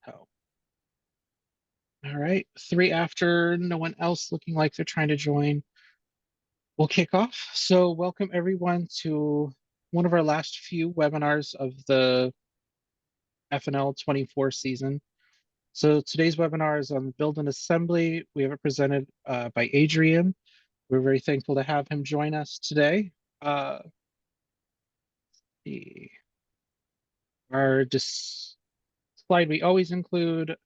Oh, all right. Three after, no one else looking like they're trying to join. We'll kick off. So, welcome everyone to one of our last few webinars of the FNL24 season. So, today's webinar is on build and assembly. We have it presented by Adrian. We're very thankful to have him join us today. Uh, the, our slide we always include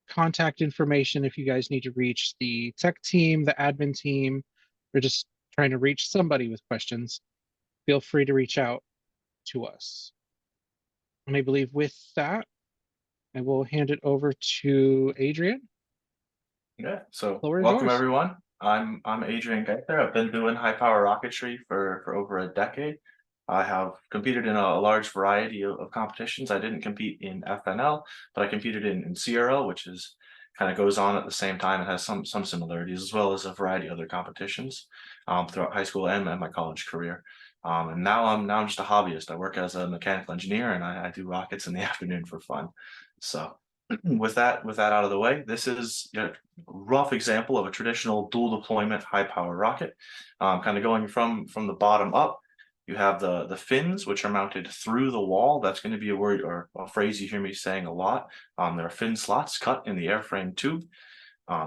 contact information if you guys need to reach the tech team, the admin team, or just trying to reach somebody with questions. Feel free to reach out to us. And I believe with that, I will hand it over to Adrian. Yeah, so Floor is welcome yours. everyone. I'm Adrian Geithner. I've been doing high power rocketry for over a decade. I have competed in a large variety of competitions. I didn't compete in FNL, but I competed in CRL, which is kind of goes on at the same time. It has some similarities, as well as a variety of other competitions throughout high school and my college career. And now I'm just a hobbyist. I work as a mechanical engineer, and I do rockets in the afternoon for fun. So with that out of the way, this is a rough example of a traditional dual deployment high power rocket. Kind of going from the bottom up, you have the fins, which are mounted through the wall. That's going to be a word or a phrase you hear me saying a lot. There are fin slots cut in the airframe tube.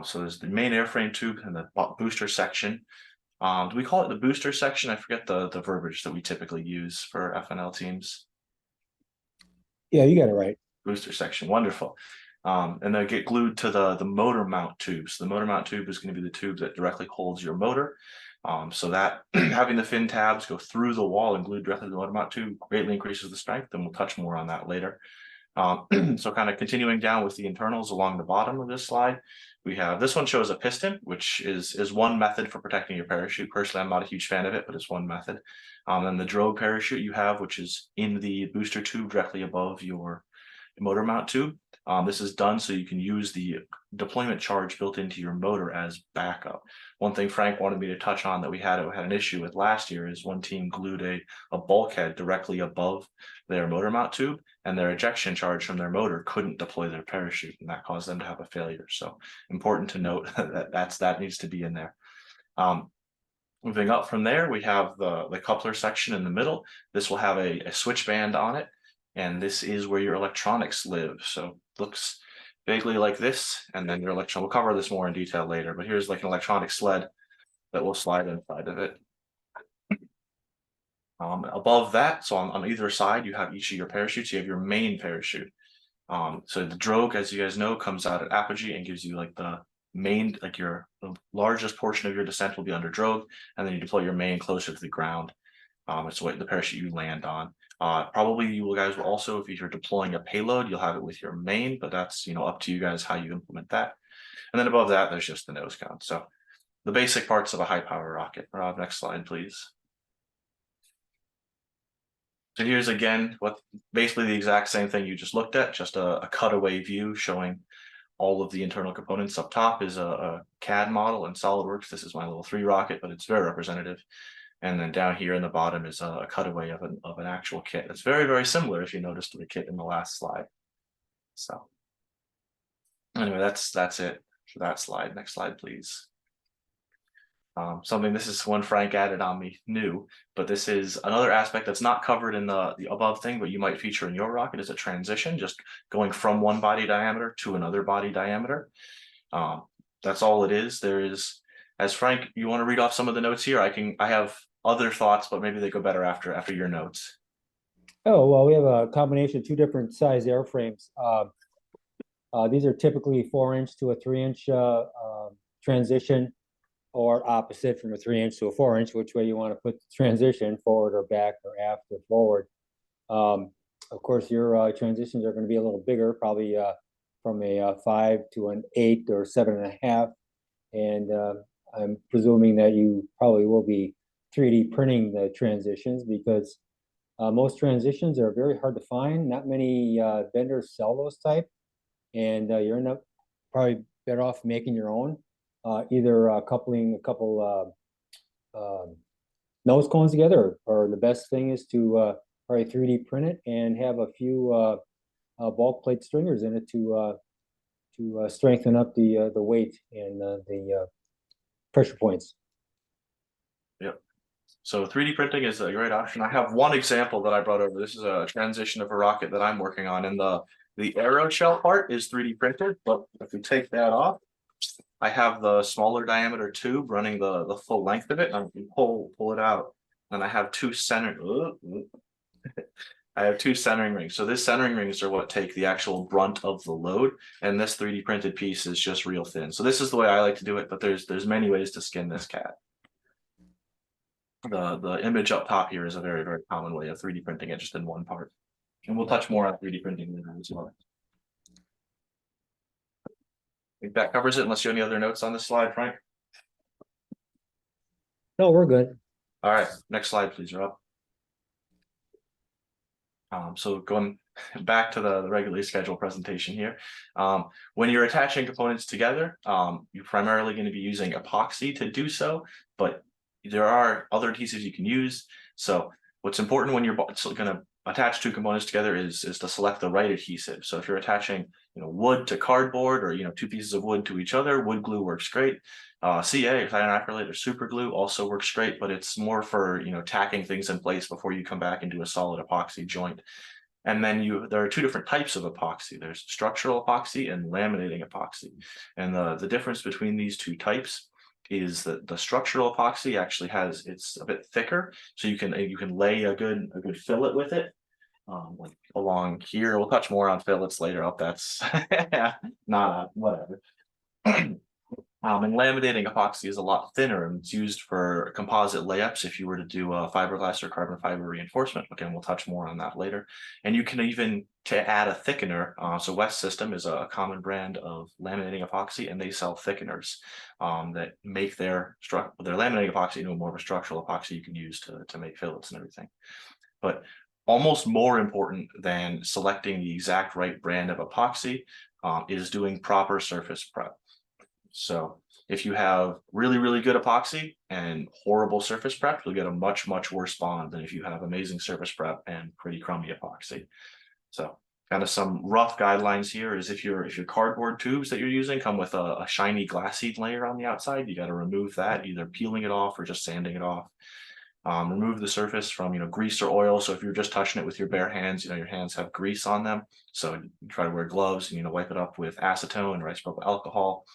So there's the main airframe tube and the booster section. Do we call it the booster section? I forget the verbiage that we typically use for FNL teams. Yeah, you got it right. Booster section, wonderful. And they get glued to the motor mount tube. So the motor mount tube is going to be the tube that directly holds your motor. So that having the fin tabs go through the wall and glued directly to the motor mount tube greatly increases the strength, and we'll touch more on that later. So kind of continuing down with the internals along the bottom of this slide, we have this one shows a piston, which is one method for protecting your parachute. Personally, I'm not a huge fan of it, but it's one method. Then the drogue parachute you have, which is in the booster tube directly above your motor mount tube. This is done so you can use the deployment charge built into your motor as backup. One thing Frank wanted me to touch on that we had an issue with last year is one team glued a bulkhead directly above their motor mount tube, and their ejection charge from their motor couldn't deploy their parachute, and that caused them to have a failure. So important to note that needs to be in there. Moving up from there, we have the coupler section in the middle. This will have a switch band on it, and this is where your electronics live. So looks vaguely like this, and then your electron. We'll cover this more in detail later, but here's like an electronic sled that will slide inside of it. Above that, so on either side, you have each of your parachutes. You have your main parachute. So the drogue, as you guys know, comes out at apogee and gives you like the main, like the largest portion of your descent will be under drogue, and then you deploy your main closer to the ground. It's what the parachute you land on. Probably you guys will also, if you're deploying a payload, you'll have it with your main, but that's up to you guys how you implement that. And then above that, there's just the nose cone. So the basic parts of a high power rocket. Rob, next slide, please. So here's again what basically the exact same thing you just looked at, just a cutaway view showing all of the internal components. Up top is a CAD model in SolidWorks. This is my level 3 rocket, but it's very representative. And then down here in the bottom is a cutaway of an actual kit. It's very, very similar, if you noticed, to the kit in the last slide. So anyway, that's it for that slide. Next slide, please. This is one Frank added on me new, but this is another aspect that's not covered in the above thing, but you might feature in your rocket is a transition, just going from one body diameter to another body diameter. That's all it is. There is, as Frank, you want to read off some of the notes here? I have other thoughts, but maybe they go better after your notes. Oh, well, we have a combination of two different size airframes. These are typically 4-inch to a 3-inch transition, or opposite from a 3-inch to a 4-inch, which way you want to put the transition, forward or back or aft or forward. Of course, your transitions are going to be a little bigger, probably from a 5 to an 8 or 7.5. And I'm presuming that you probably will be 3D printing the transitions, because most transitions are very hard to find. Not many vendors sell those type, and you're end up probably better off making your own. Either coupling a couple nose cones together, or the best thing is to probably 3D print it and have a few bulk plate stringers in it to strengthen up the weight and the pressure points. Yep. So 3D printing is a great option. I have one example that I brought over. This is a transition of a rocket that I'm working on, and the aeroshell part is 3D printed. But if we take that off, I have the smaller diameter tube running the full length of it, and I can pull it out, and I have two I have two centering rings. So this centering rings are what take the actual brunt of the load, and this 3D printed piece is just real thin. So this is the way I like to do it, but there's many ways to skin this cat. The image up top here is a very, very common way of 3D printing it just in one part. And we'll touch more on 3D printing later as well. I think that covers it, unless you have any other notes on this slide, Frank. No, we're good. All right, next slide, please, Rob. So going back to the regularly scheduled presentation here, when you're attaching components together, you're primarily going to be using epoxy to do so, but there are other adhesives you can use. So what's important when you're going to attach two components together is to select the right adhesive. So if you're attaching, wood to cardboard, or two pieces of wood to each other, wood glue works great. CA or titanium acrylate or super glue also works great, but it's more for tacking things in place before you come back and do a solid epoxy joint. And then there are two different types of epoxy. There's structural epoxy and laminating epoxy. And the difference between these two types is that the structural epoxy actually it's a bit thicker, so you can lay a good fillet with it. Like along here, we'll touch more on fillets later. Up, that's not whatever. And laminating epoxy is a lot thinner, and it's used for composite layups if you were to do a fiberglass or carbon fiber reinforcement. Again, we'll touch more on that later. And you can even add a thickener. So West System is a common brand of laminating epoxy, and they sell thickeners that make their laminating epoxy into more of a structural epoxy you can use to make fillets and everything. But almost more important than selecting the exact right brand of epoxy is doing proper surface prep. So if you have really, really good epoxy and horrible surface prep, you'll get a much, much worse bond than if you have amazing surface prep and pretty crummy epoxy. So kind of some rough guidelines here is if your cardboard tubes that you're using come with a shiny glassy layer on the outside, you got to remove that, either peeling it off or just sanding it off. Remove the surface from grease or oil. So if you're just touching it with your bare hands, your hands have grease on them. So you try to wear gloves and wipe it up with acetone or isopropyl alcohol,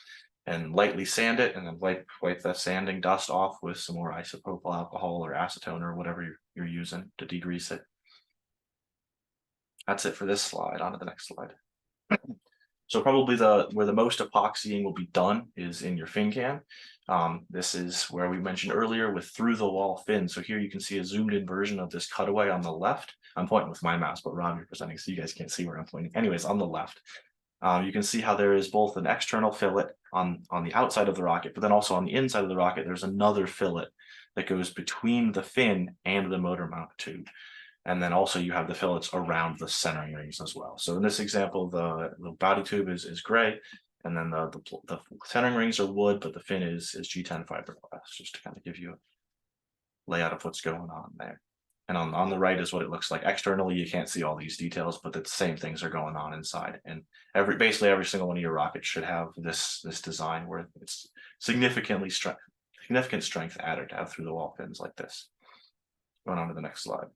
and lightly sand it, and then wipe the sanding dust off with some more isopropyl alcohol or acetone or whatever you're using to degrease it. That's it for this slide. On to the next slide. So probably where the most epoxying will be done is in your fin can. This is where we mentioned earlier with through the wall fins. So here you can see a zoomed in version of this cutaway on the left. I'm pointing with my mouse, but Rob, you're presenting, so you guys can't see where I'm pointing. Anyways, on the left, you can see how there is both an external fillet on the outside of the rocket, but then also on the inside of the rocket, there's another fillet that goes between the fin and the motor mount tube. And then also you have the fillets around the centering rings as well. So in this example, the body tube is gray, and then the centering rings are wood, but the fin is G10 fiberglass, just to kind of give you a layout of what's going on there. And on the right is what it looks like externally. You can't see all these details, but the same things are going on inside. And basically every single one of your rockets should have this design where it's significant strength added to have through the wall fins like this. Going on to the next slide.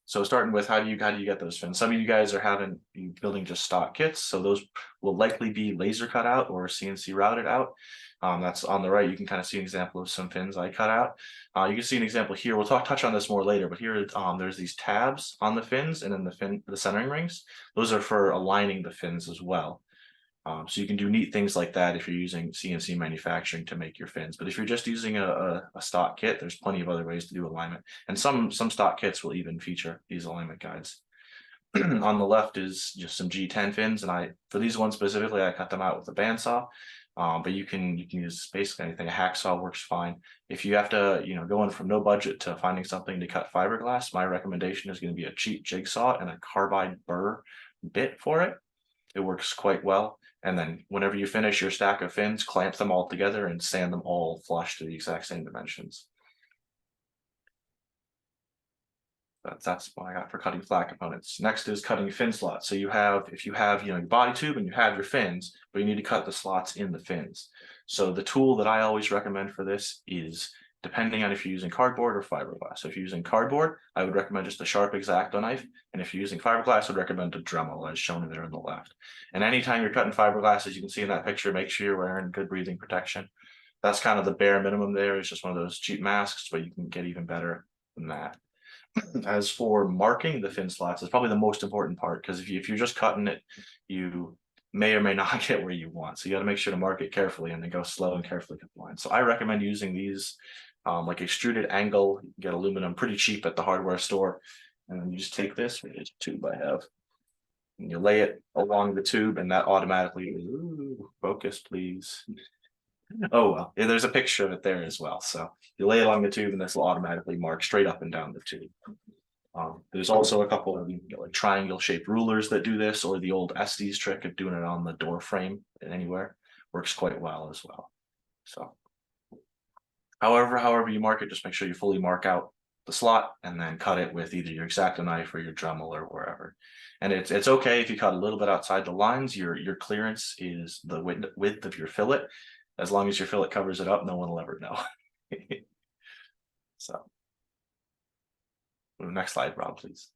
So starting with how do you get those fins? Some of you guys are building just stock kits, so those will likely be laser cut out or CNC routed out. That's on the right. You can kind of see an example of some fins I cut out. You can see an example here. We'll touch on this more later, but here there's these tabs on the fins, and then the centering rings. Those are for aligning the fins as well. So you can do neat things like that if you're using CNC manufacturing to make your fins. But if you're just using a stock kit, there's plenty of other ways to do alignment. And some stock kits will even feature these alignment guides. On the left is just some G10 fins, and for these ones specifically, I cut them out with a bandsaw. But you can use basically anything. A hacksaw works fine. If you have to, going from no budget to finding something to cut fiberglass, my recommendation is going to be a cheap jigsaw and a carbide burr bit for it. It works quite well. And then whenever you finish your stack of fins, clamp them all together and sand them all flush to the exact same dimensions. That's what I got for cutting flat components. Next is cutting fin slots. So if you have your body tube and you have your fins, but you need to cut the slots in the fins. So the tool that I always recommend for this is, depending on if you're using cardboard or fiberglass. So if you're using cardboard, I would recommend just a sharp X-Acto knife. And if you're using fiberglass, I would recommend a Dremel, as shown there on the left. And anytime you're cutting fiberglass, as you can see in that picture, make sure you're wearing good breathing protection. That's kind of the bare minimum there. It's just one of those cheap masks, but you can get even better than that. As for marking the fin slots, it's probably the most important part, because if you're just cutting it, you may or may not get where you want. So you got to make sure to mark it carefully and then go slow and carefully cut the line. So I recommend using these like extruded angle. You can get aluminum pretty cheap at the hardware store. And then you just take this, which is a tube I have, and you lay it along the tube, and that automatically, ooh, focus please. Oh, well, yeah, there's a picture of it there as well. So you lay it along the tube and this will automatically mark straight up and down the tube. There's also a couple of like triangle shaped rulers that do this, or the old Estes trick of doing it on the door frame anywhere works quite well as well. So however you mark it, just make sure you fully mark out the slot and then cut it with either your X-Acto knife or your Dremel or wherever. And it's okay if you cut a little bit outside the lines. Your clearance is the width of your fillet. As long as your fillet covers it up, no one will ever know. So, next slide, Rob, please.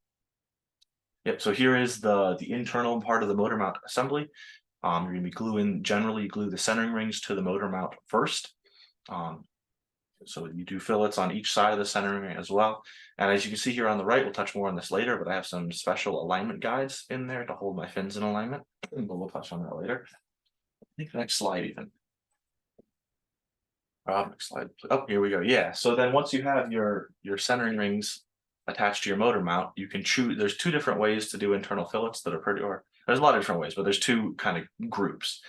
Yep. So here is the internal part of the motor mount assembly. You're going to be generally you glue the centering rings to the motor mount first. So you do fillets on each side of the centering ring as well. And as you can see here on the right, we'll touch more on this later, but I have some special alignment guides in there to hold my fins in alignment. But we'll touch on that later. I think the next slide even. Next slide. Oh, here we go. Yeah. So then once you have your centering rings attached to your motor mount, you can choose. There's two different ways to do internal fillets that are there's a lot of different ways, but there's two kind of groups.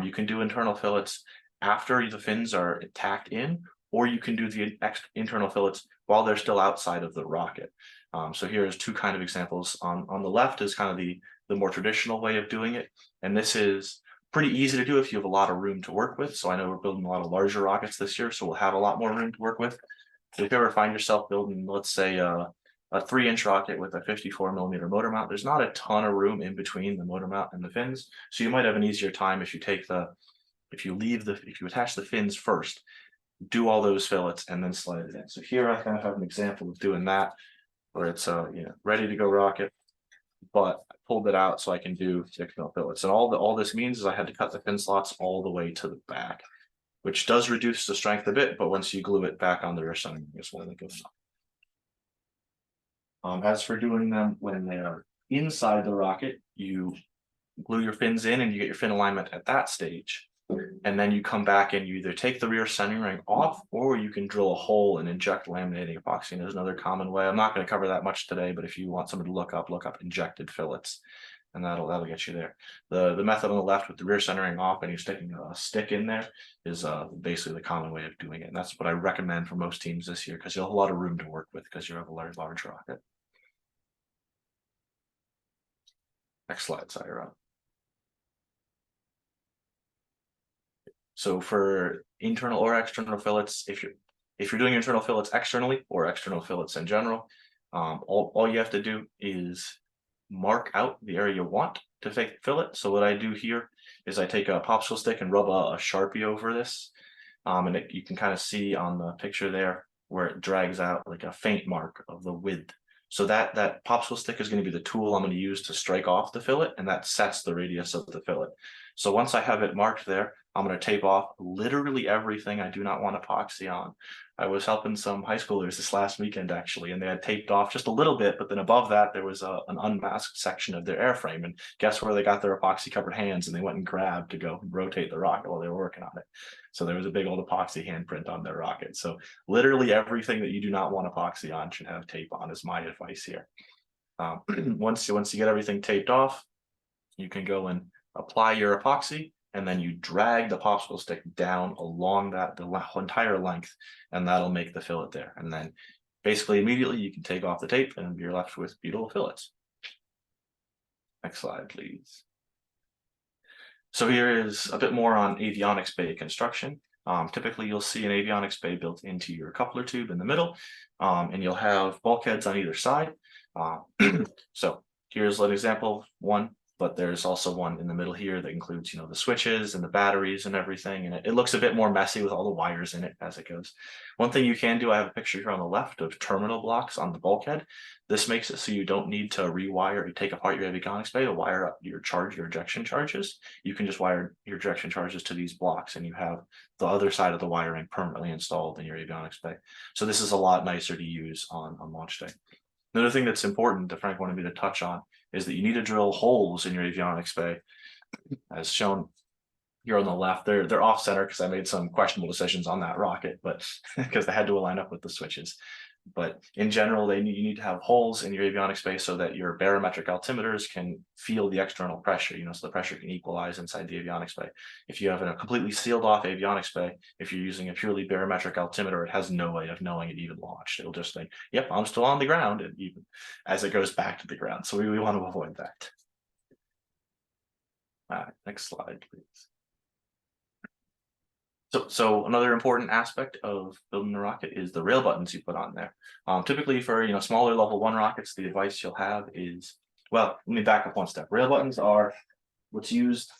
You can do internal fillets after the fins are tacked in, or you can do the internal fillets while they're still outside of the rocket. So here's two kind of examples. On the left is kind of the more traditional way of doing it, and this is pretty easy to do if you have a lot of room to work with. So I know we're building a lot of larger rockets this year, so we'll have a lot more room to work with. So if you ever find yourself building, let's say, a 3-inch rocket with a 54mm motor mount, there's not a ton of room in between the motor mount and the fins. So you might have an easier time if you attach the fins first, do all those fillets, and then slide it in. So here I kind of have an example of doing that, where it's ready to go rocket, but I pulled it out so I can do 6mm fillets. And all this means is I had to cut the fin slots all the way to the back, which does reduce the strength a bit, but once you glue it back on the rear centering, it's really good. As for doing them when they are inside the rocket, you glue your fins in and you get your fin alignment at that stage. And then you come back and you either take the rear centering ring off, or you can drill a hole and inject laminating epoxy. There's another common way. I'm not going to cover that much today, but if you want somebody to look up injected fillets, and that'll get you there. The method on the left with the rear centering off and you're sticking a stick in there is basically the common way of doing it. And that's what I recommend for most teams this year, because you'll have a lot of room to work with because you have a large rocket. Next slide, sorry, Rob. So for internal or external fillets, if you're doing internal fillets externally or external fillets in general, all you have to do is mark out the area you want to fillet. So what I do here is I take a popsicle stick and rub a Sharpie over this, and you can kind of see on the picture there where it drags out like a faint mark of the width. So that popsicle stick is going to be the tool I'm going to use to strike off the fillet, and that sets the radius of the fillet. So once I have it marked there, I'm going to tape off literally everything I do not want epoxy on. I was helping some high schoolers this last weekend, actually, and they had taped off just a little bit, but then above that, there was an unmasked section of their airframe. And guess where they got their epoxy covered hands, and they went and grabbed to go rotate the rocket while they were working on it. So there was a big old epoxy handprint on their rocket. So literally everything that you do not want epoxy on should have tape on, is my advice here. Once you get everything taped off, you can go and apply your epoxy, and then you drag the popsicle stick down along the entire length, and that'll make the fillet there. And then basically immediately you can take off the tape and you're left with beautiful fillets. Next slide, please. So here is a bit more on avionics bay construction. Typically you'll see an avionics bay built into your coupler tube in the middle, and you'll have bulkheads on either side. So here's an example of one, but there's also one in the middle here that includes, the switches and the batteries and everything. And it looks a bit more messy with all the wires in it as it goes. One thing you can do, I have a picture here on the left of terminal blocks on the bulkhead. This makes it so you don't need to rewire or take apart your avionics bay to wire up your ejection charges. You can just wire your ejection charges to these blocks and you have the other side of the wiring permanently installed in your avionics bay. So this is a lot nicer to use on launch day. Another thing that's important that Frank wanted me to touch on is that you need to drill holes in your avionics bay, as shown here on the left. They're off center because I made some questionable decisions on that rocket, but because they had to align up with the switches. But in general, you need to have holes in your avionics bay so that your barometric altimeters can feel the external pressure, so the pressure can equalize inside the avionics bay. If you have a completely sealed off avionics bay, if you're using a purely barometric altimeter, it has no way of knowing it even launched. It'll just think, yep, I'm still on the ground, and even as it goes back to the ground. So we want to avoid that. All right, next slide, please. So another important aspect of building a rocket is the rail buttons you put on there. Typically for smaller level 1 rockets, the advice you'll have is, well, let me back up one step. Rail buttons are what's used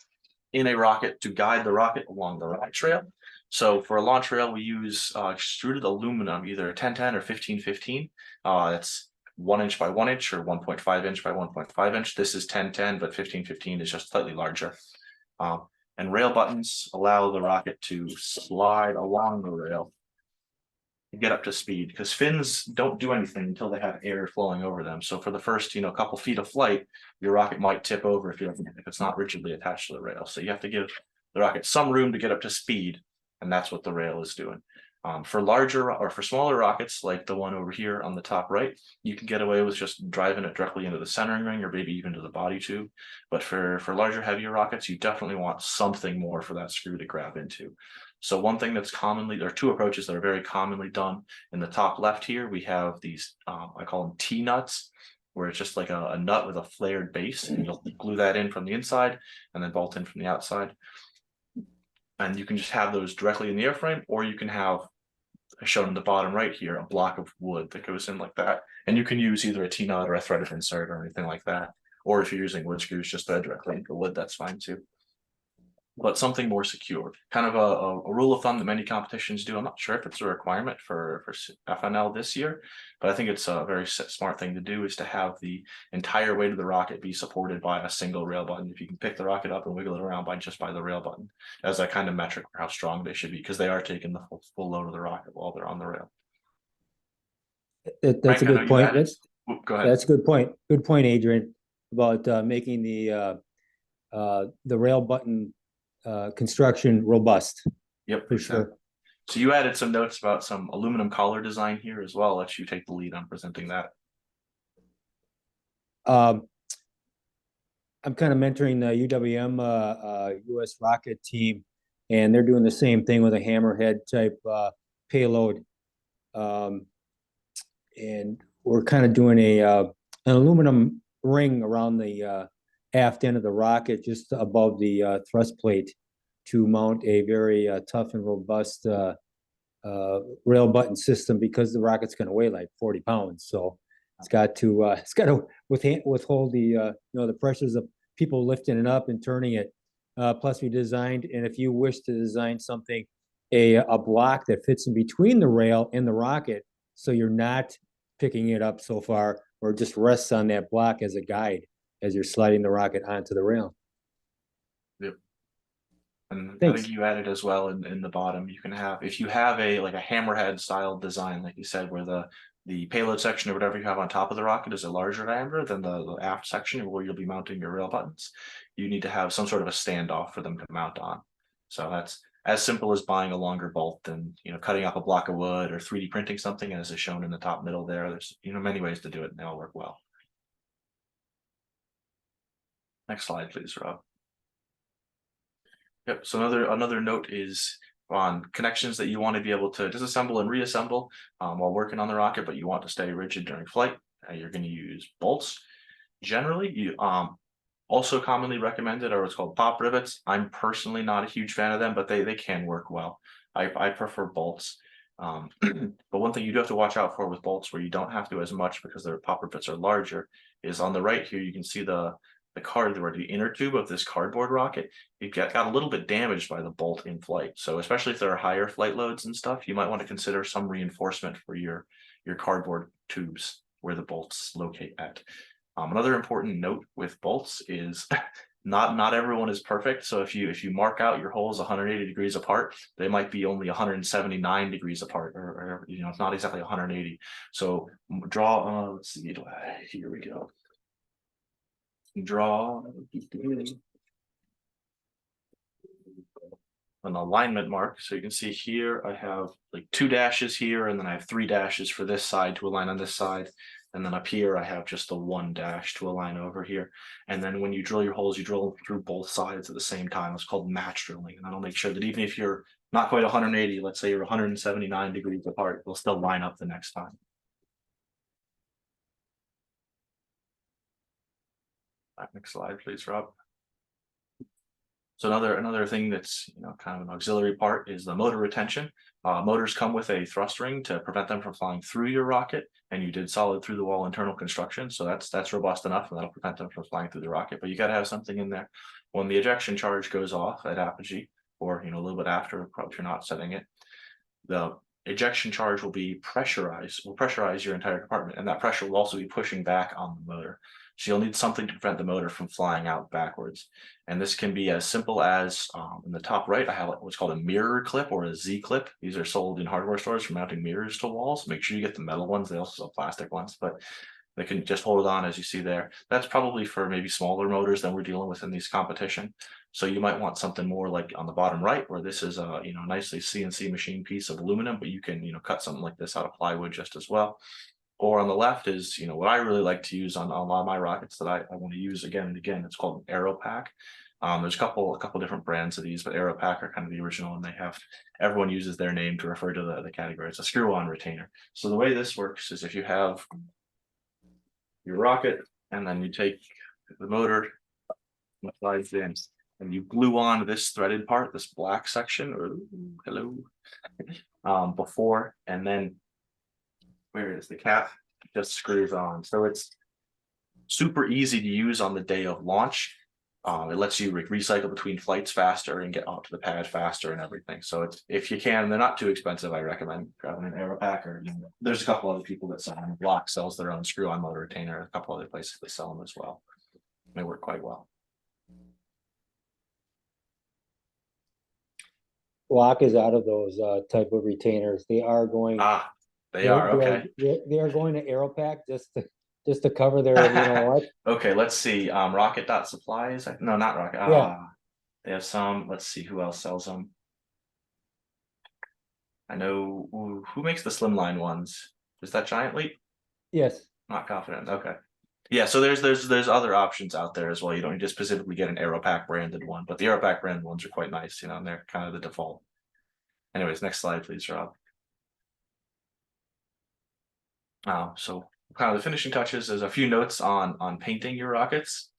in a rocket to guide the rocket along the launch rail. So for a launch rail, we use extruded aluminum, either 1010 or 1515. That's 1 inch by 1 inch or 1.5 inch by 1.5 inch. This is 1010, but 1515 is just slightly larger. And rail buttons allow the rocket to slide along the rail and get up to speed, because fins don't do anything until they have air flowing over them. So for the first couple feet of flight, your rocket might tip over if it's not rigidly attached to the rail. So you have to give the rocket some room to get up to speed, and that's what the rail is doing. For larger or for smaller rockets, like the one over here on the top right, you can get away with just driving it directly into the centering ring or maybe even to the body tube. But for larger, heavier rockets, you definitely want something more for that screw to grab into. So one thing that's there are two approaches that are very commonly done. In the top left here, we have these, I call them T-nuts, where it's just like a nut with a flared base, and you'll glue that in from the inside and then bolt in from the outside. And you can just have those directly in the airframe, or you can have, shown in the bottom right here, a block of wood that goes in like that. And you can use either a T-nut or a threaded insert or anything like that. Or if you're using wood screws, just thread directly into wood, that's fine too. But something more secure. Kind of a rule of thumb that many competitions do. I'm not sure if it's a requirement for FNL this year, but I think it's a very smart thing to do, is to have the entire weight of the rocket be supported by a single rail button. If you can pick the rocket up and wiggle it around by the rail button, as a kind of metric for how strong they should be, because they are taking the full load of the rocket while they're on the rail. That's Frank, a good point. Go ahead. That's a good point. Good point, Adrian, about making the rail button construction robust. Yep, for sure. So you added some notes about some aluminum collar design here as well. I'll let you take the lead on presenting that. I'm kind of mentoring the UWM US rocket team, and they're doing the same thing with a hammerhead type payload. And we're kind of doing an aluminum ring around the aft end of the rocket, just above the thrust plate, to mount a very tough and robust rail button system, because the rocket's going to weigh like 40 pounds. So it's got to withhold the the pressures of people lifting it up and turning it. Plus, we designed, and if you wish to design something, a block that fits in between the rail and the rocket, so you're not picking it up so far, or just rests on that block as a guide as you're sliding the rocket onto the rail. Yep. And Thanks. I think you added as well in the bottom, you can have, if you have a hammerhead style design, like you said, where the payload section or whatever you have on top of the rocket is a larger diameter than the aft section where you'll be mounting your rail buttons, you need to have some sort of a standoff for them to mount on. So that's as simple as buying a longer bolt than cutting up a block of wood or 3D printing something, as is shown in the top middle there. There's many ways to do it, and they all work well. Next slide, please, Rob. Yep. So another note is on connections that you want to be able to disassemble and reassemble while working on the rocket, but you want to stay rigid during flight. You're going to use bolts. Generally, you also commonly recommended are what's called pop rivets. I'm personally not a huge fan of them, but they can work well. I prefer bolts. But one thing you do have to watch out for with bolts where you don't have to as much because their popper bits are larger is on the right here, you can see the card where the inner tube of this cardboard rocket, it got a little bit damaged by the bolt in flight. So especially if there are higher flight loads and stuff, you might want to consider some reinforcement for your cardboard tubes where the bolts locate at. Another important note with bolts is not everyone is perfect. So if you mark out your holes 180 degrees apart, they might be only 179 degrees apart, or you know, it's not exactly 180. So draw. Let's see. Here we go. Draw an alignment mark. So you can see here I have like 2 dashes here, and then I have 3 dashes for this side to align on this side. And then up here, I have just the 1 dash to align over here. And then when you drill your holes, you drill through both sides at the same time. It's called match drilling. And that'll make sure that even if you're not quite 180, let's say you're 179 degrees apart, they'll still line up the next time. Next slide, please, Rob. So another thing that's, you know, kind of an auxiliary part is the motor retention. Motors come with a thrust ring to prevent them from flying through your rocket, and you did solid through the wall internal construction, so that's robust enough, and that'll prevent them from flying through the rocket. But you got to have something in there when the ejection charge goes off at apogee, or you know, a little bit after, probably if you're not setting it. The ejection charge will be pressurized, will pressurize your entire compartment, and that pressure will also be pushing back on the motor. So you'll need something to prevent the motor from flying out backwards. And this can be as simple as in the top right, I have what's called a mirror clip or a Z clip. These are sold in hardware stores for mounting mirrors to walls. Make sure you get the metal ones. They also sell plastic ones, but they can just hold it on as you see there. That's probably for maybe smaller motors than we're dealing with in these competition. So you might want something more like on the bottom right, where this is a, you know, nicely CNC machine piece of aluminum, but you can, you know, cut something like this out of plywood just as well. Or on the left is, you know, what I really like to use on a lot of my rockets that I want to use again and again. It's called an Aero Pack. There's a couple different brands of these, but Aero Pack are kind of the original, and they have, everyone uses their name to refer to the category. It's a screw-on retainer. So the way this works is if you have your rocket and then you take the motor, slides in, and you glue on this threaded part, this black section, or hello, before, and then where is the cap? Just screws on. So it's super easy to use on the day of launch. It lets you recycle between flights faster and get onto the pad faster and everything. So it's, if you can, they're not too expensive. I recommend grabbing an Aero Pack, or you know, there's a couple other people that sell them. Block sells their own screw-on motor retainer. A couple other places they sell them as well. They work quite well. Block is out of those type of retainers. They are going. They are okay. They are going to Aero Pack just to cover their, you know what? Okay, let's see. Rocket Dot Supplies. No, not Rocket. Yeah. They have some. Let's see who else sells them. I know who makes the slimline ones. Is that Giant Leap? Yes. Not confident. Okay. Yeah, so there's other options out there as well. You don't need to specifically get an Aero Pack branded one, but the Aero Pack branded ones are quite nice, you know, and they're kind of the default. Anyways, next slide, please, Rob. So kind of the finishing touches, there's a few notes on painting your rockets.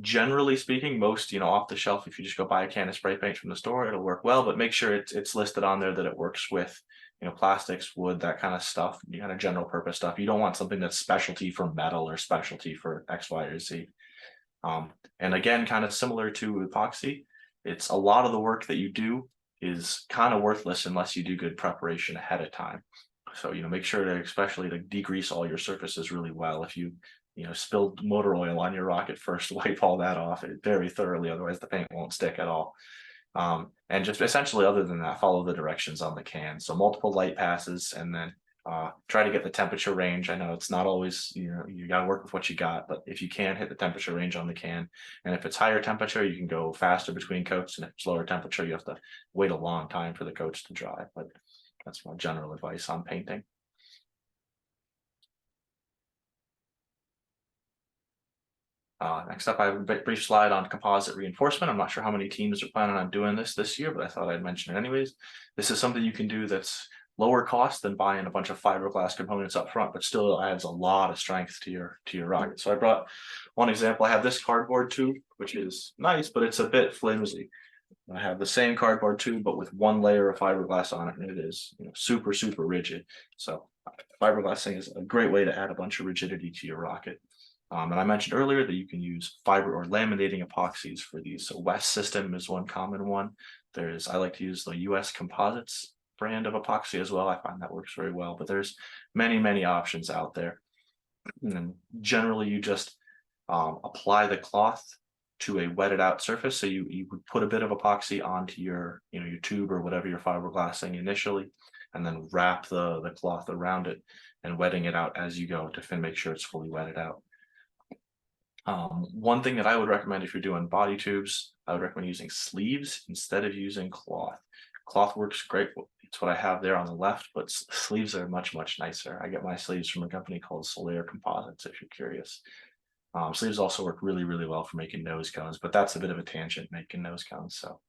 Generally speaking, most, you know, off the shelf, if you just go buy a can of spray paint from the store, it'll work well, but make sure it's listed on there that it works with, you know, plastics, wood, that kind of stuff, you kind of general purpose stuff. You don't want something that's specialty for metal or specialty for X, Y, or Z. And again, kind of similar to epoxy, it's a lot of the work that you do is kind of worthless unless you do good preparation ahead of time. So, you know, make sure to, especially to degrease all your surfaces really well. If you know, spilled motor oil on your rocket first, wipe all that off very thoroughly, otherwise the paint won't stick at all. And just essentially, other than that, follow the directions on the can. So multiple light passes, and then try to get the temperature range. I know it's not always, you know, you got to work with what you got, but if you can, hit the temperature range on the can. And if it's higher temperature, you can go faster between coats, and if it's lower temperature, you have to wait a long time for the coats to dry. But that's my general advice on painting. Next up, I have a brief slide on composite reinforcement. I'm not sure how many teams are planning on doing this year, but I thought I'd mention it anyways. This is something you can do that's lower cost than buying a bunch of fiberglass components up front, but still adds a lot of strength to your rocket. So I brought one example. I have this cardboard tube, which is nice, but it's a bit flimsy. I have the same cardboard tube, but with one layer of fiberglass on it, and it is, you know, super, super rigid. So fiberglassing is a great way to add a bunch of rigidity to your rocket. And I mentioned earlier that you can use fiber or laminating epoxies for these. So West System is one common one. I like to use the US Composites brand of epoxy as well. I find that works very well, but there's many, many options out there. And then generally you just apply the cloth to a wetted out surface. So you would put a bit of epoxy onto your, you know, your tube or whatever you're fiberglassing initially, and then wrap the cloth around it and wetting it out as you go to make sure it's fully wetted out. One thing that I would recommend if you're doing body tubes, I would recommend using sleeves instead of using cloth. Cloth works great. It's what I have there on the left, but sleeves are much, much nicer. I get my sleeves from a company called Solaire Composites, if you're curious. Sleeves also work really, really well for making nose cones, but that's a bit of a tangent, making nose cones. So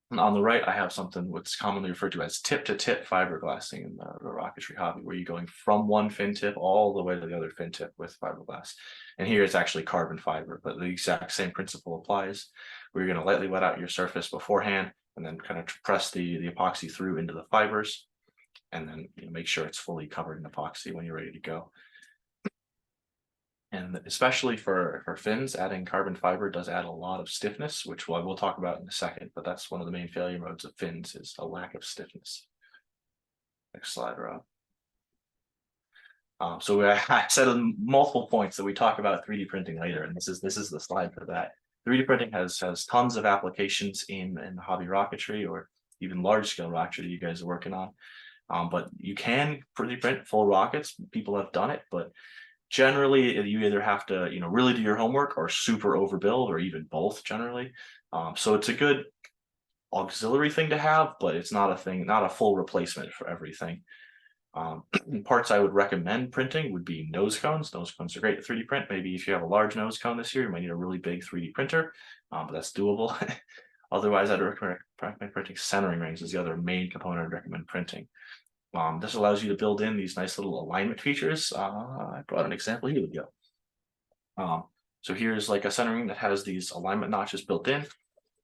and on the right, I have something what's commonly referred to as tip-to-tip fiberglassing in the rocketry hobby, where you're going from one fin tip all the way to the other fin tip with fiberglass. And here it's actually carbon fiber, but the exact same principle applies, where you're going to lightly wet out your surface beforehand and then kind of press the epoxy through into the fibers, and then make sure it's fully covered in epoxy when you're ready to go. And especially for fins, adding carbon fiber does add a lot of stiffness, which we'll talk about in a second, but that's one of the main failure modes of fins is a lack of stiffness. Next slide, Rob. So I said on multiple points that we talk about 3D printing later, and this is the slide for that. 3D printing has tons of applications in hobby rocketry or even large scale rocketry that you guys are working on. But you can 3D print full rockets. People have done it, but generally you either have to really do your homework or super overbuild, or even both generally. So it's a good auxiliary thing to have, but it's not a full replacement for everything. Parts I would recommend printing would be nose cones. Nose cones are great to 3D print. Maybe if you have a large nose cone this year, you might need a really big 3D printer, but that's doable. Otherwise, I'd recommend printing centering rings is the other main component I'd recommend printing. This allows you to build in these nice little alignment features. I brought an example. Here we go. So here's like a centering that has these alignment notches built in,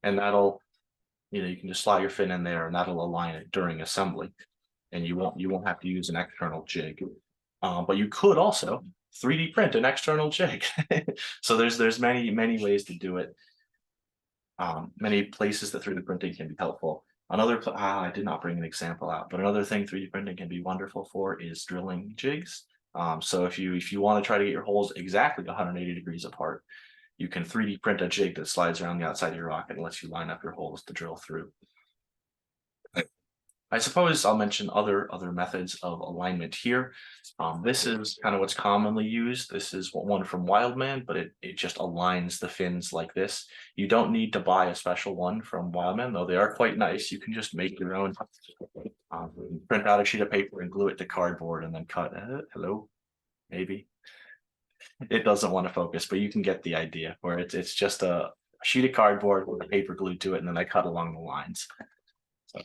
and that'll, you can just slot your fin in there and that'll align it during assembly, and you won't have to use an external jig. But you could also 3D print an external jig. So there's many ways to do it. Many places that 3D printing can be helpful. I did not bring an example out, but another thing 3D printing can be wonderful for is drilling jigs. So if you want to try to get your holes exactly 180 degrees apart, you can 3D print a jig that slides around the outside of your rocket and lets you line up your holes to drill through. I suppose I'll mention other methods of alignment here. This is kind of what's commonly used. This is one from Wildman, but it just aligns the fins like this. You don't need to buy a special one from Wildman, though they are quite nice. You can just make your own. Print out a sheet of paper and glue it to cardboard and then cut. Hello, maybe. It doesn't want to focus, but you can get the idea, where it's just a sheet of cardboard with a paper glued to it, and then I cut along the lines. So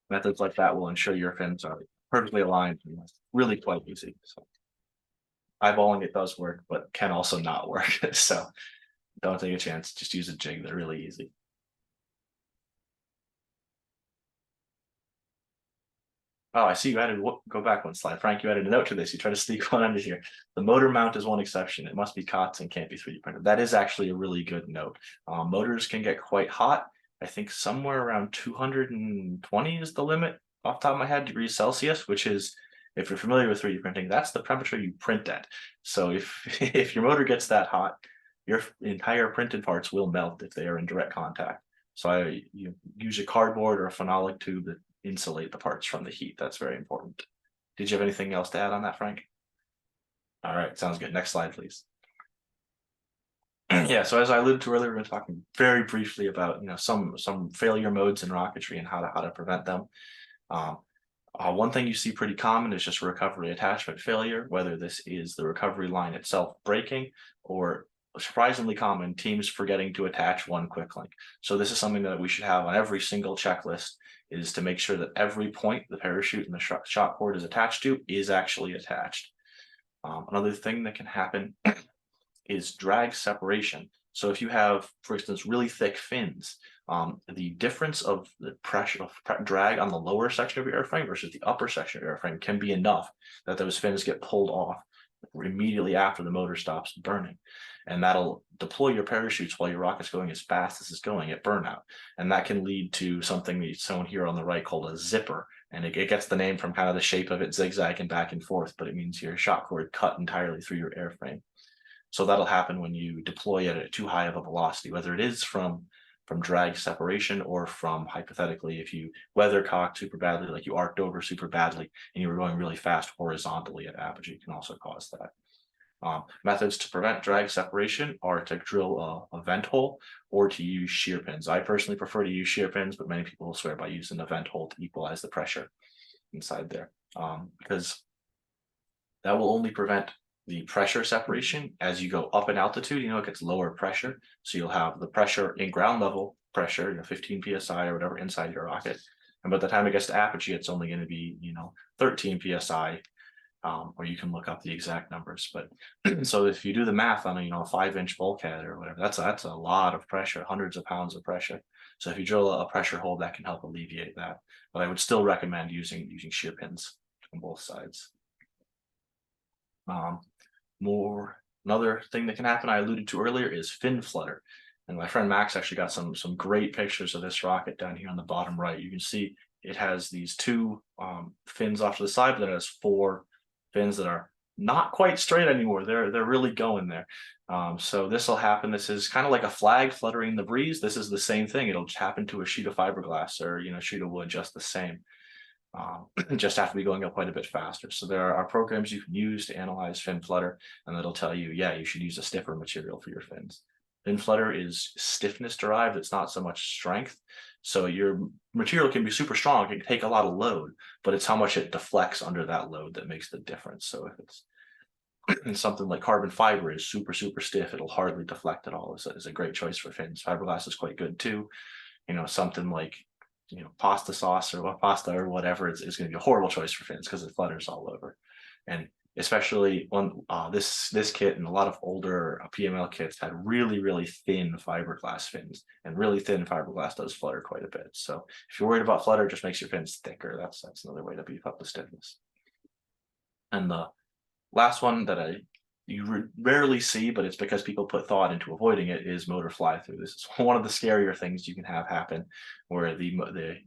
methods like that will ensure your fins are perfectly aligned, and it's really quite easy. So eyeballing it does work, but can also not work. So don't take a chance. Just use a jig. They're really easy. Oh, I see you added, go back one slide. Frank, you added a note to this. You try to sneak one under here. The motor mount is one exception. It must be COTS and can't be 3D printed. That is actually a really good note. Motors can get quite hot. I think somewhere around 220 is the limit off the top of my head, degrees Celsius, which is, if you're familiar with 3D printing, that's the temperature you print at. So if your motor gets that hot, your entire printed parts will melt if they are in direct contact. So you use a cardboard or a phenolic tube that insulate the parts from the heat. That's very important. Did you have anything else to add on that, Frank? All right, sounds good. Next slide, please. Yeah, so as I alluded to earlier, we're talking very briefly about some failure modes in rocketry and how to prevent them. One thing you see pretty common is just recovery attachment failure, whether this is the recovery line itself breaking, or surprisingly common, teams forgetting to attach one quick link. So this is something that we should have on every single checklist, is to make sure that every point the parachute and the shot cord is attached to is actually attached. Another thing that can happen is drag separation. So if you have, for instance, really thick fins, the difference of the pressure of drag on the lower section of your airframe versus the upper section of your airframe can be enough that those fins get pulled off immediately after the motor stops burning. And that'll deploy your parachutes while your rocket's going as fast as it's going at burnout. And that can lead to something that's shown here on the right called a zipper. And it gets the name from kind of the shape of it zigzagging back and forth, but it means your shot cord cut entirely through your airframe. So that'll happen when you deploy it at too high of a velocity, whether it is from drag separation or from, hypothetically, if you weathercocked super badly, like you arced over super badly and you were going really fast horizontally at apogee, can also cause that. Methods to prevent drag separation are to drill a vent hole or to use shear pins. I personally prefer to use shear pins, but many people will swear by using a vent hole to equalize the pressure inside there, because that will only prevent the pressure separation as you go up in altitude. It gets lower pressure, so you'll have the pressure in ground level pressure, 15 psi or whatever inside your rocket, and by the time it gets to apogee, it's only going to be 13 psi. Or you can look up the exact numbers, but so if you do the math on a 5-inch bulkhead or whatever, that's a lot of pressure, hundreds of pounds of pressure. So if you drill a pressure hole, that can help alleviate that. But I would still recommend using shear pins on both sides. Another thing that can happen, I alluded to earlier, is fin flutter. And my friend Max actually got some great pictures of this rocket down here on the bottom right. You can see it has these two fins off to the side, but then it has 4 fins that are not quite straight anymore. They're really going there. So this will happen. This is kind of like a flag fluttering in the breeze. This is the same thing. It'll happen to a sheet of fiberglass or sheet of wood, just the same. Just have to be going up quite a bit faster. So there are programs you can use to analyze fin flutter, and that'll tell you, yeah, you should use a stiffer material for your fins. Fin flutter is stiffness derived. It's not so much strength. So your material can be super strong. It can take a lot of load, but it's how much it deflects under that load that makes the difference. So if it's something like carbon fiber is super, super stiff, it'll hardly deflect at all. It's a great choice for fins. Fiberglass is quite good too. Something like pasta sauce or pasta or whatever, it's going to be a horrible choice for fins because it flutters all over. And especially when this kit and a lot of older PML kits had really, really thin fiberglass fins, and really thin fiberglass does flutter quite a bit. So if you're worried about flutter, just makes your fins thicker. That's another way to beef up the stiffness. And the last one that you rarely see, but it's because people put thought into avoiding it, is motor fly through. This is one of the scarier things you can have happen, where the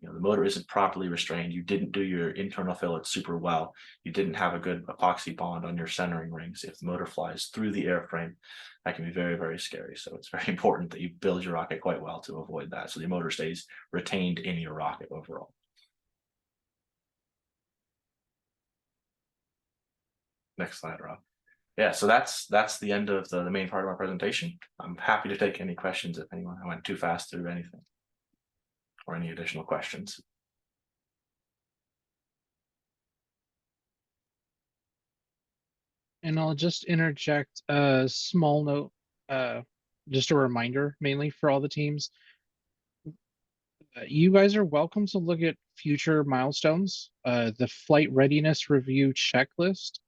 motor isn't properly restrained. You didn't do your internal fillets super well. You didn't have a good epoxy bond on your centering rings. If the motor flies through the airframe, that can be very, very scary. So it's very important that you build your rocket quite well to avoid that, so the motor stays retained in your rocket overall. Next slide, Rob. Yeah, so that's the end of the main part of our presentation. I'm happy to take any questions if anyone went too fast through anything or any additional questions. And I'll just interject a small note, just a reminder mainly for all the teams. You guys are welcome to look at future milestones. The flight readiness review checklist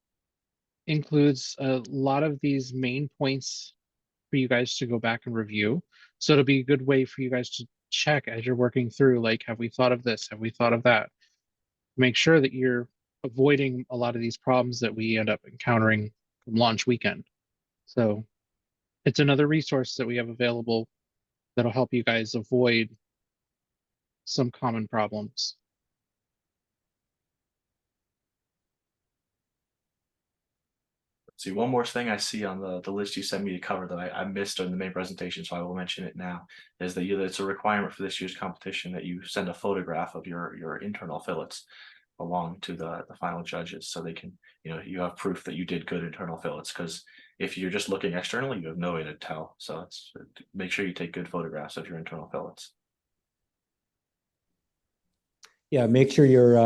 includes a lot of these main points for you guys to go back and review. So it'll be a good way for you guys to check as you're working through, like, have we thought of this? Have we thought of that? Make sure that you're avoiding a lot of these problems that we end up encountering from launch weekend. So it's another resource that we have available that'll help you guys avoid some common problems. See, one more thing I see on the list you sent me to cover that I missed during the main presentation, so I will mention it now, is that it's a requirement for this year's competition that you send a photograph of your internal fillets along to the final judges, so they can, you have proof that you did good internal fillets, because if you're just looking externally, you have no way to tell. So make sure you take good photographs of your internal fillets. Yeah, make sure your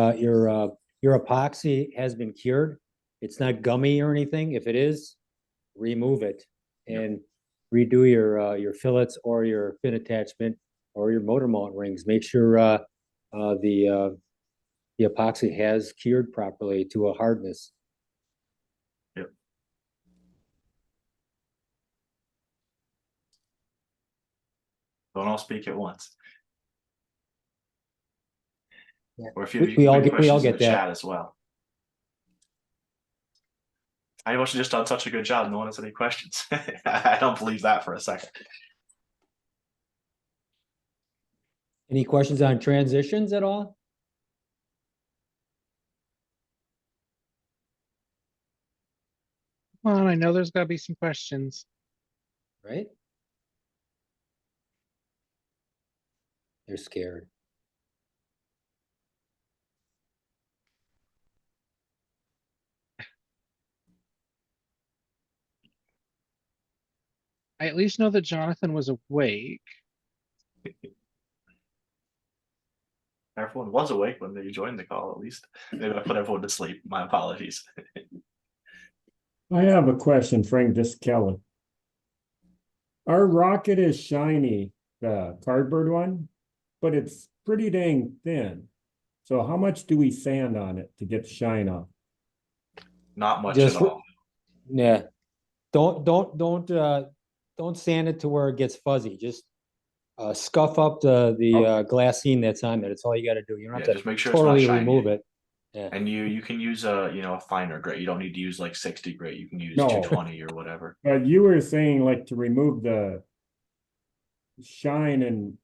epoxy has been cured. It's not gummy or anything. If it is, remove it and redo your fillets or your fin attachment or your motor mount rings. Make sure the epoxy has cured properly to a hardness. Yep. Don't all speak at once. Yeah. Or if you have We all any get questions in the that. chat as well. I must have just done such a good job. No one has any questions. I don't believe that for a second. Any questions on transitions at all? Come on, I know there's gotta be some questions. Right? They're scared. I at least know that Jonathan was awake. Everyone was awake when they joined the call, at least. Maybe I put everyone to sleep. My apologies. I have a question, Frank, this is Kelly. Our rocket is shiny, the cardboard one, but it's pretty dang thin. So how much do we sand on it to get the shine off? Not much Just at all. Yeah. Don't sand it to where it gets fuzzy. Just scuff up the glassine that's on there. That's all you got to do. You don't Yeah, have just to make sure it's not totally shiny. remove it. Yeah. And you can use a finer grit. You don't need to use like 60 grit. You can use No. 220 or whatever. But you were saying like to remove the shine, and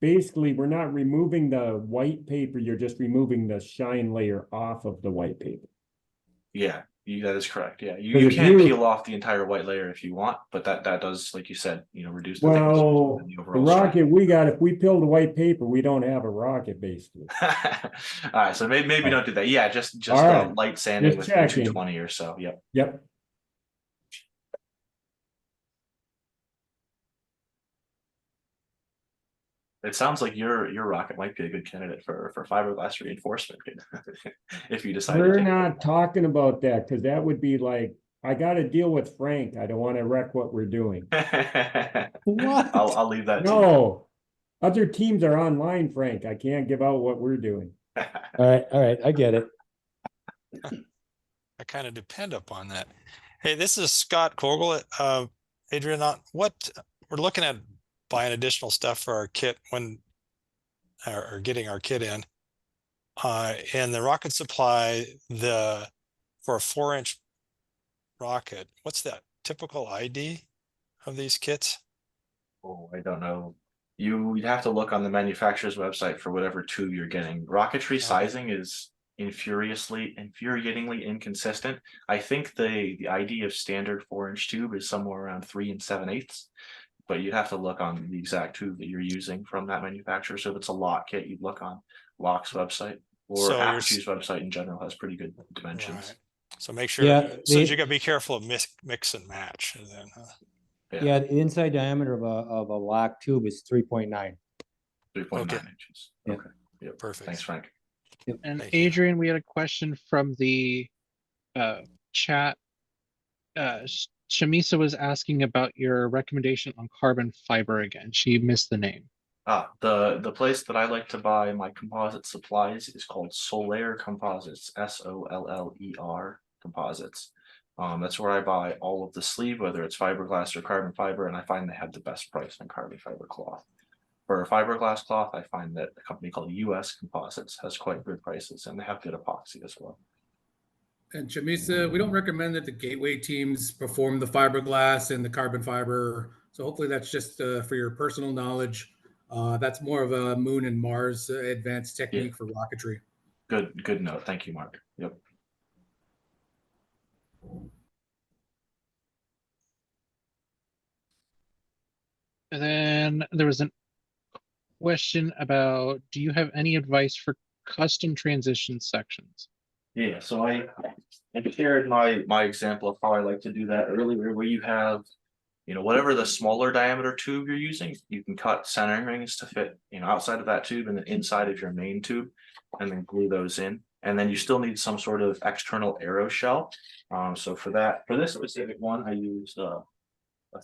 basically we're not removing the white paper, you're just removing the shine layer off of the white paper. Yeah, that is correct. Yeah, you Because if can you- peel off the entire white layer if you want, but that does, like you said, reduce the thickness Well, and the the overall shine. rocket we got, if we peel the white paper, we don't have a rocket basically. All right, so maybe don't do that. Yeah, just All right. light sanding Just with checking. 220 or so. Yep. Yep. It sounds like your rocket might be a good candidate for fiberglass reinforcement if you decide to We're take it. not talking about that because that would be like, I got to deal with Frank. I don't want to wreck what we're doing. What? I'll leave that to No, other teams are online, Frank. I can't give out what we're doing. you. All right. I get it. I kind of depend upon that. Hey, this is Scott Kogel. Adrian, what we're looking at buying additional stuff for our kit or getting our kit in. And the rocket supply, for a 4-inch rocket, what's that typical ID of these kits? Oh, I don't know. You'd have to look on the manufacturer's website for whatever tube you're getting. Rocketry sizing is infuriatingly inconsistent. I think the ID of standard 4-inch tube is somewhere around 3 7/8, but you'd have to look on the exact tube that you're using from that manufacturer. So if it's a lock kit, you'd look on Lock's website, or So you're Aperture's website in general has pretty good dimensions. Right. So make sure. Yeah, So you got to be careful of mix and match. And then, Yeah, the inside diameter of a lock tube is 3.9. 3.9 Okay. inches. Yeah. Okay. Yep. Perfect. Thanks, Frank. And Thank you. Adrian, we had a question from the chat. Shamisa was asking about your recommendation on carbon fiber again. She missed the name. The place that I like to buy my composite supplies is called Soler Composites, SOLLER Composites. That's where I buy all of the sleeve, whether it's fiberglass or carbon fiber, and I find they have the best price on carbon fiber cloth. For fiberglass cloth, I find that a company called US Composites has quite good prices, and they have good epoxy as well. And Chamisa, we don't recommend that the gateway teams perform the fiberglass and the carbon fiber. So hopefully that's just for your personal knowledge. That's more of a Moon and Mars advanced technique for rocketry. Good note. Thank you, Mark. Yep. And then there was a question about, do you have any advice for custom transition sections? Yeah, so I shared my example of how I like to do that earlier, where you have, whatever the smaller diameter tube you're using, you can cut centering rings to fit, outside of that tube and then inside of your main tube, and then glue those in. And then you still need some sort of external aero shell. So for this specific one, I used a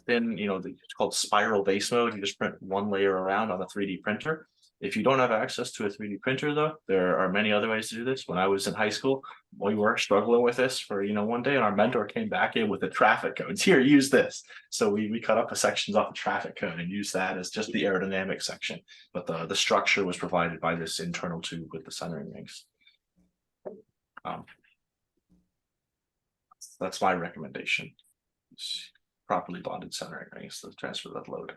thin, it's called spiral base mode. You just print one layer around on a 3D printer. If you don't have access to a 3D printer though, there are many other ways to do this. When I was in high school, we were struggling with this for, one day, and our mentor came back in with the traffic codes. Here, use this. So we cut up the sections off the traffic code and used that as just the aerodynamic section. But the structure was provided by this internal tube with the centering rings. That's my recommendation. Properly bonded centering rings to transfer that load.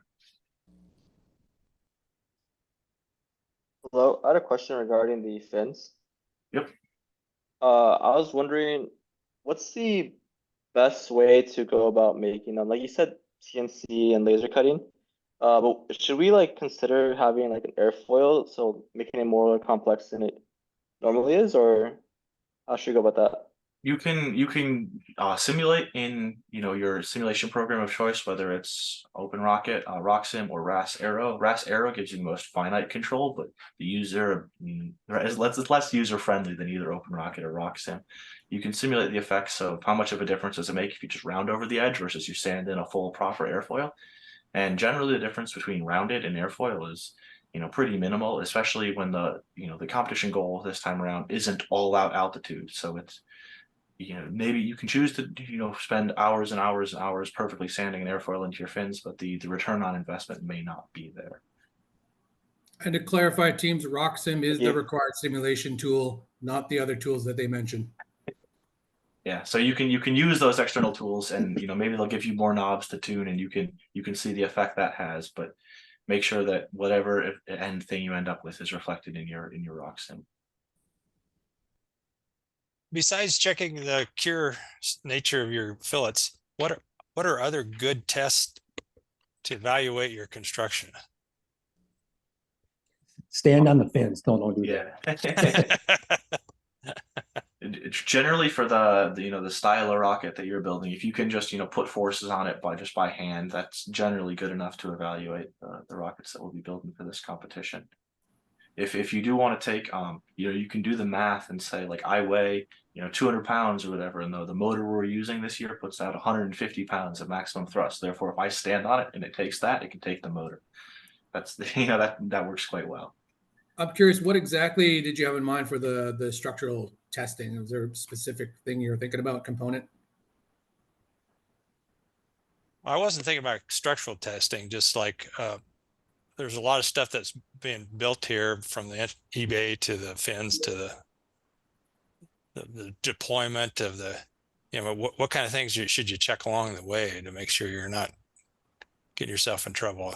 Hello, I had a question regarding the fins. Yep. I was wondering, what's the best way to go about making them? Like you said, CNC and laser cutting. But should we like consider having like an airfoil, so making it more complex than it normally is, or how should we go about that? You can simulate in your simulation program of choice, whether it's OpenRocket, RockSim, or RAS Aero. RAS Aero gives you the most finite control, but the user it's less user friendly than either OpenRocket or RockSim. You can simulate the effects of how much of a difference does it make if you just round over the edge versus you sand in a full proper airfoil. And generally, the difference between rounded and airfoil is pretty minimal, especially when the competition goal this time around isn't all out altitude. So it's maybe you can choose to spend hours and hours and hours perfectly sanding an airfoil into your fins, but the return on investment may not be there. And to clarify, teams, RockSim is Yeah. the required simulation tool, not the other tools that they mentioned. Yeah, so you can use those external tools, and maybe they'll give you more knobs to tune, and you can see the effect that has, but make sure that whatever end thing you end up with is reflected in your RockSim. Besides checking the cure nature of your fillets, what are other good tests to evaluate your construction? Stand on the fins. Don't do that. Yeah. It's generally for the style of rocket that you're building. If you can just put forces on it by hand, that's generally good enough to evaluate the rockets that we'll be building for this competition. If you do want to take you can do the math and say, like, I weigh 200 pounds or whatever, and the motor we're using this year puts out 150 pounds of maximum thrust. Therefore, if I stand on it and it takes that, it can take the motor. That's that works quite well. I'm curious, what exactly did you have in mind for the structural testing? Is there a specific thing you're thinking about, component? I wasn't thinking about structural testing, just like there's a lot of stuff that's being built here, from the eBay to the fins to the deployment of the, what kind of things should you check along the way to make sure you're not getting yourself in trouble?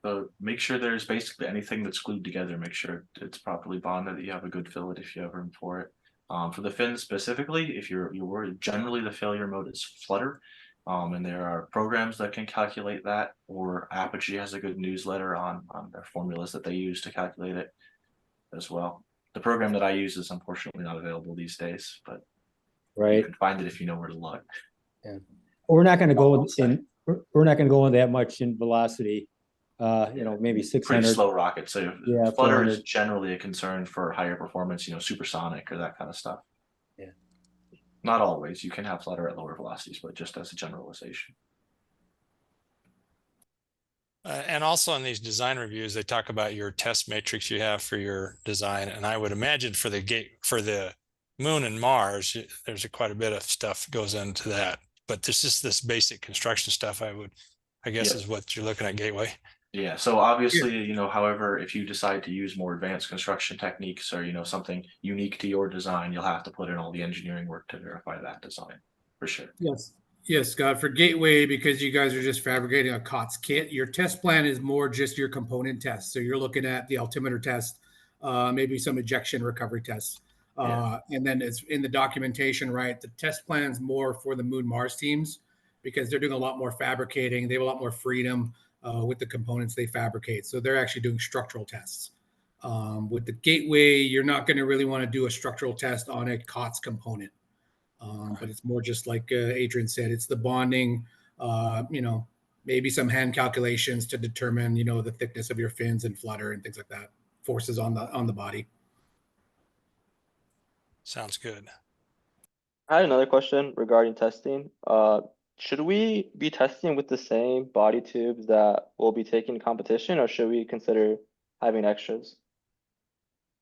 So make sure there's basically anything that's glued together. Make sure it's properly bonded, that you have a good fillet if you have room for it. For the fins specifically, if you're worried, generally the failure mode is flutter. And there are programs that can calculate that, or Apogee has a good newsletter on their formulas that they use to calculate it as well. The program that I use is unfortunately not available these days, but you Right. can find it if you know where to look. Yeah. We're not going to go in. We're not going to go in that much in velocity. Maybe 600. Pretty slow rocket. So Yeah, flutter 400. is generally a concern for higher performance, supersonic or that kind of stuff. Yeah. Not always. You can have flutter at lower velocities, but just as a generalization. And also in these design reviews, they talk about your test matrix you have for your design. And I would imagine for the Moon and Mars, there's quite a bit of stuff goes into that. But this is this basic construction stuff, I guess, Yeah. is what you're looking at, Gateway. Yeah, so obviously, however, if you decide to use more advanced construction techniques or, something unique to your design, you'll have to put in all the engineering work to verify that design, for sure. Yes, Scott, for Gateway, because you guys are just fabricating a COTS kit, your test plan is more just your component tests. So you're looking at the altimeter test, maybe some ejection recovery tests. And then it's in the documentation, right? The test plan's more for the Moon Mars teams, because they're doing a lot more fabricating. They have a lot more freedom with the components they fabricate. So they're actually doing structural tests. With the Gateway, you're not going to really want to do a structural test on a COTS component. But it's more just like Adrian said, it's the bonding, maybe some hand calculations to determine, the thickness of your fins and flutter and things like that, forces on the body. Sounds good. I had another question regarding testing. Should we be testing with the same body tubes that will be taking competition, or should we consider having extras?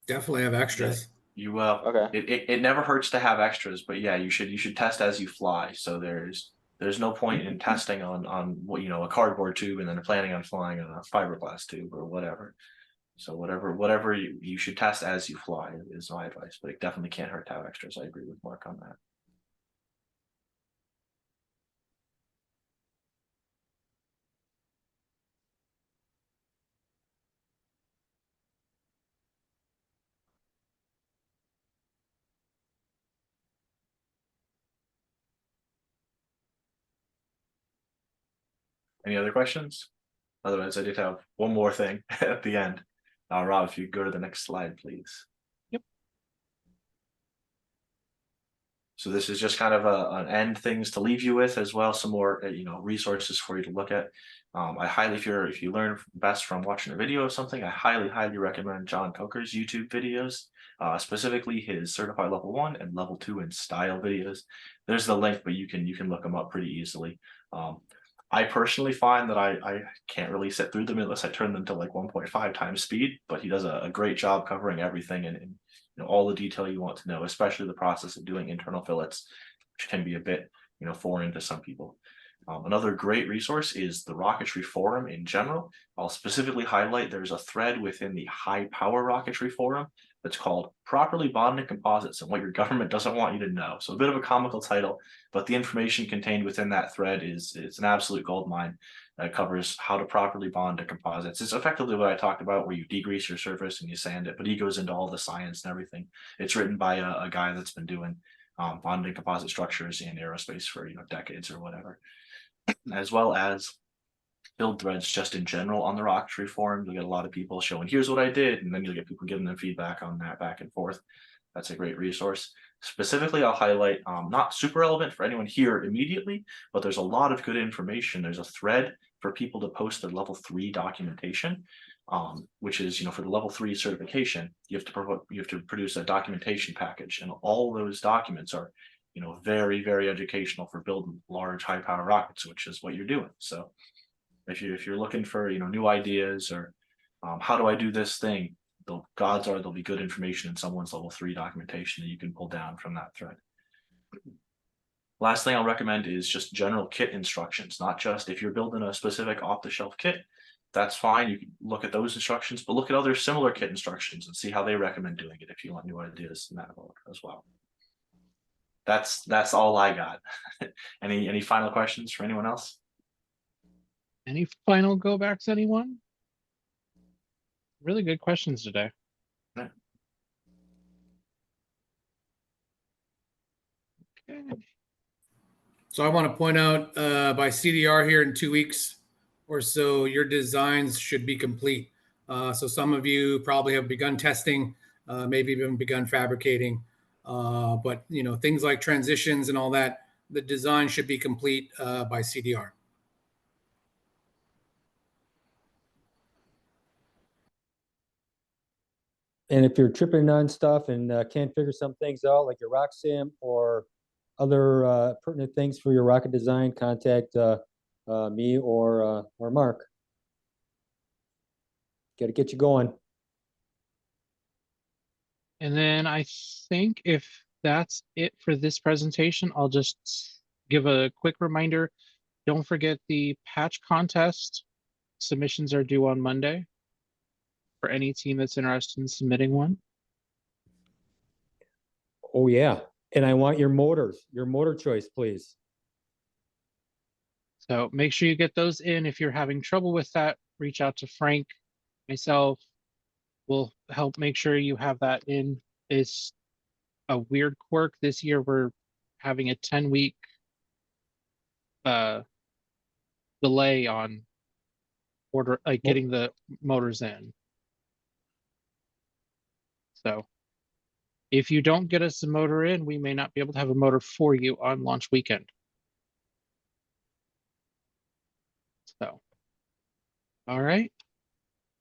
Definitely have extras. You Okay. it never hurts to have extras, but yeah, you should test as you fly. So there's no point in testing on what a cardboard tube and then planning on flying on a fiberglass tube or whatever. So whatever you should test as you fly is my advice, but it definitely can't hurt to have extras. I agree with Mark on that. Any other questions? Otherwise, I did have one more thing at the end. Rob, if you go to the next slide, please. Yep. So this is just kind of an end things to leave you with as well. Some more, resources for you to look at. I highly, if you learn best from watching a video of something, I highly recommend John Coker's YouTube videos, specifically his certified level 1 and level 2 in style videos. There's the link, but you can look them up pretty easily. I personally find that I can't really sit through them unless I turn them to like 1.5 times speed, but he does a great job covering everything and all the detail you want to know, especially the process of doing internal fillets, which can be a bit foreign to some people. Another great resource is the rocketry forum in general. I'll specifically highlight there's a thread within the high power rocketry forum that's called Properly Bonded Composites and What Your Government Doesn't Want You to Know. So a bit of a comical title, but the information contained within that thread is an absolute gold mine. That covers how to properly bond to composites. It's effectively what I talked about, where you degrease your surface and you sand it, but he goes into all the science and everything. It's written by a guy that's been doing bonding composite structures in aerospace for decades or whatever, as well as build threads just in general on the rocketry forum. You'll get a lot of people showing, here's what I did, and then you'll get people giving them feedback on that back and forth. That's a great resource. Specifically, I'll highlight, not super relevant for anyone here immediately, but there's a lot of good information. There's a thread for people to post their level 3 documentation, which is, for the level 3 certification, you have to produce a documentation package, and all those documents are, very educational for building large high power rockets, which is what you're doing. So if you're looking for new ideas or how do I do this thing, the odds are there'll be good information in someone's level 3 documentation that you can pull down from that thread. Last thing I'll recommend is just general kit instructions, not just if you're building a specific off-the-shelf kit, that's fine. You can look at those instructions, but look at other similar kit instructions and see how they recommend doing it if you want new ideas in that as well. That's all I got. Any final questions for anyone else? Any final go backs, anyone? Really good questions today. Yeah. Okay. So I want to point out by CDR here in 2 weeks or so, your designs should be complete. So some of you probably have begun testing, maybe even begun fabricating. But things like transitions and all that, the design should be complete by CDR. And if you're tripping on stuff and can't figure some things out, like your rock sim or other pertinent things for your rocket design, contact me or Mark. Got to get you going. And then I think if that's it for this presentation, I'll just give a quick reminder. Don't forget the patch contest. Submissions are due on Monday for any team that's interested in submitting one. Oh yeah, and I want your motor choice, please. So make sure you get those in. If you're having trouble with that, reach out to Frank, myself. We'll help make sure you have that in. It's a weird quirk. This year we're having a 10-week delay on order, like getting the motors in. So if you don't get us a motor in, we may not be able to have a motor for you on launch weekend. So, all right.